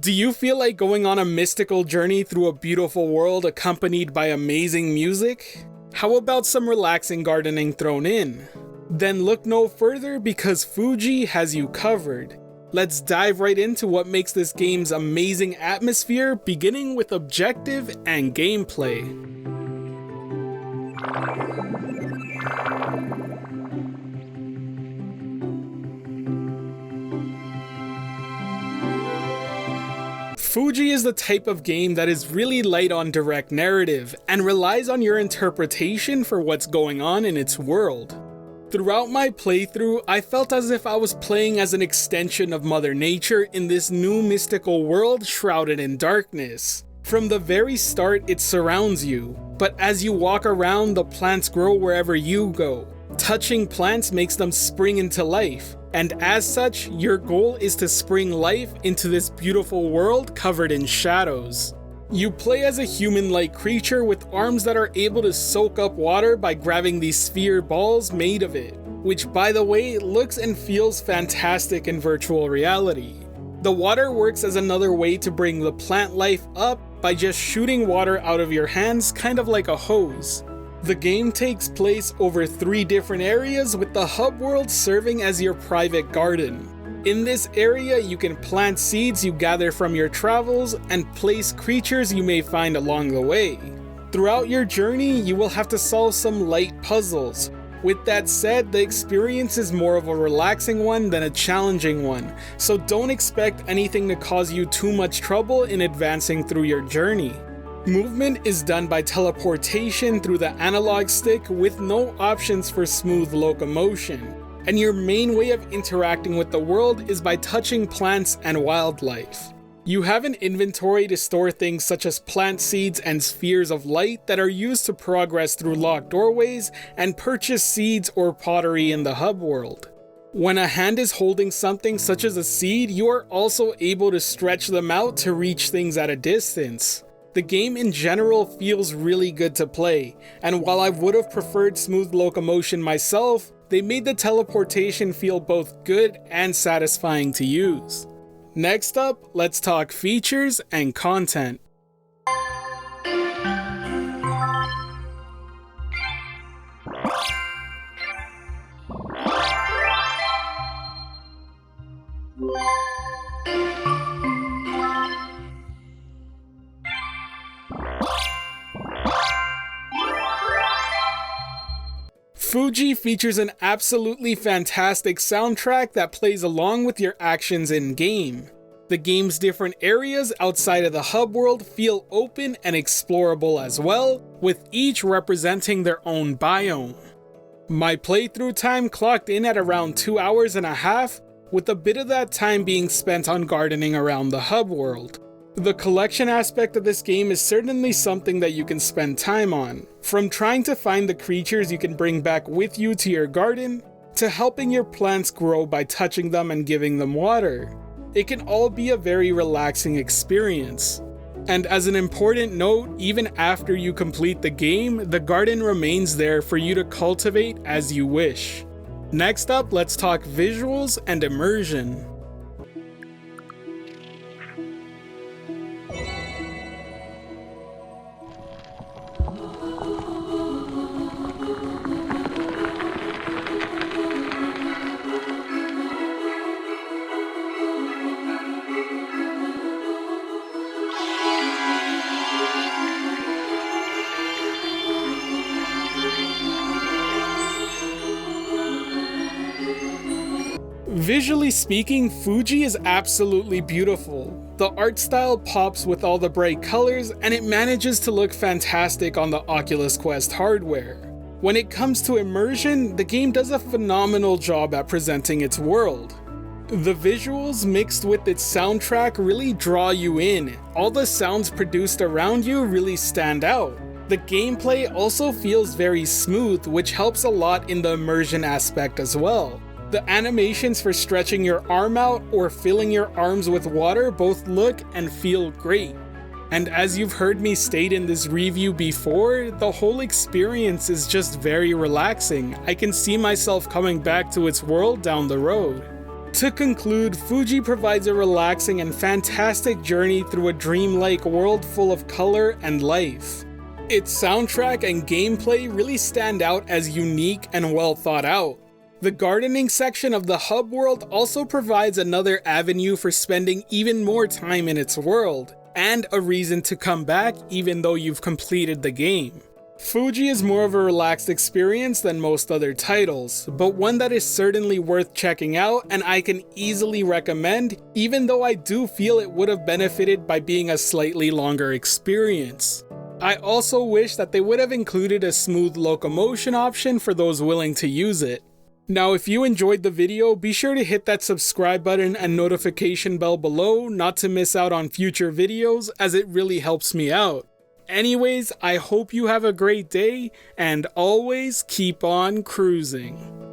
Do you feel like going on a mystical journey through a beautiful world accompanied by amazing music? How about some relaxing gardening thrown in? Then look no further because Fujii has you covered. Let's dive right into what makes this game's amazing atmosphere, beginning with objective and gameplay. Fujii is the type of game that is really light on direct narrative and relies on your interpretation for what's going on in its world. Throughout my playthrough, I felt as if I was playing as an extension of Mother Nature in this new mystical world shrouded in darkness. From the very start, it surrounds you, but as you walk around, the plants grow wherever you go. Touching plants makes them spring into life, and as such, your goal is to spring life into this beautiful world covered in shadows. You play as a human-like creature with arms that are able to soak up water by grabbing these sphere balls made of it, which by the way looks and feels fantastic in virtual reality. The water works as another way to bring the plant life up by just shooting water out of your hands, kind of like a hose. The game takes place over 3 different areas, with the hub world serving as your private garden. In this area, you can plant seeds you gather from your travels and place creatures you may find along the way. Throughout your journey, you will have to solve some light puzzles. With that said, the experience is more of a relaxing one than a challenging one, so don't expect anything to cause you too much trouble in advancing through your journey. Movement is done by teleportation through the analog stick with no options for smooth locomotion. And your main way of interacting with the world is by touching plants and wildlife. You have an inventory to store things such as plant seeds and spheres of light that are used to progress through locked doorways and purchase seeds or pottery in the hub world. When a hand is holding something such as a seed, you are also able to stretch them out to reach things at a distance. The game in general feels really good to play, and while I would have preferred smooth locomotion myself, they made the teleportation feel both good and satisfying to use. Next up, let's talk features and content. Fujii features an absolutely fantastic soundtrack that plays along with your actions in-game. The game's different areas outside of the hub world feel open and explorable as well, with each representing their own biome. My playthrough time clocked in at around 2.5 hours, with a bit of that time being spent on gardening around the hub world. The collection aspect of this game is certainly something that you can spend time on, from trying to find the creatures you can bring back with you to your garden, to helping your plants grow by touching them and giving them water. It can all be a very relaxing experience. And as an important note, even after you complete the game, the garden remains there for you to cultivate as you wish. Next up, let's talk visuals and immersion. Visually speaking, Fujii is absolutely beautiful. The art style pops with all the bright colors, and it manages to look fantastic on the Oculus Quest hardware. When it comes to immersion, the game does a phenomenal job at presenting its world. The visuals mixed with its soundtrack really draw you in. All the sounds produced around you really stand out. The gameplay also feels very smooth, which helps a lot in the immersion aspect as well. The animations for stretching your arm out or filling your arms with water both look and feel great. And as you've heard me state in this review before, the whole experience is just very relaxing. I can see myself coming back to its world down the road. To conclude, Fujii provides a relaxing and fantastic journey through a dreamlike world full of color and life. Its soundtrack and gameplay really stand out as unique and well thought out. The gardening section of the hub world also provides another avenue for spending even more time in its world, and a reason to come back even though you've completed the game. Fujii is more of a relaxed experience than most other titles, but one that is certainly worth checking out and I can easily recommend, even though I do feel it would have benefited by being a slightly longer experience. I also wish that they would have included a smooth locomotion option for those willing to use it. Now, if you enjoyed the video, be sure to hit that subscribe button and notification bell below not to miss out on future videos, as it really helps me out. Anyways, I hope you have a great day, and always keep on cruising.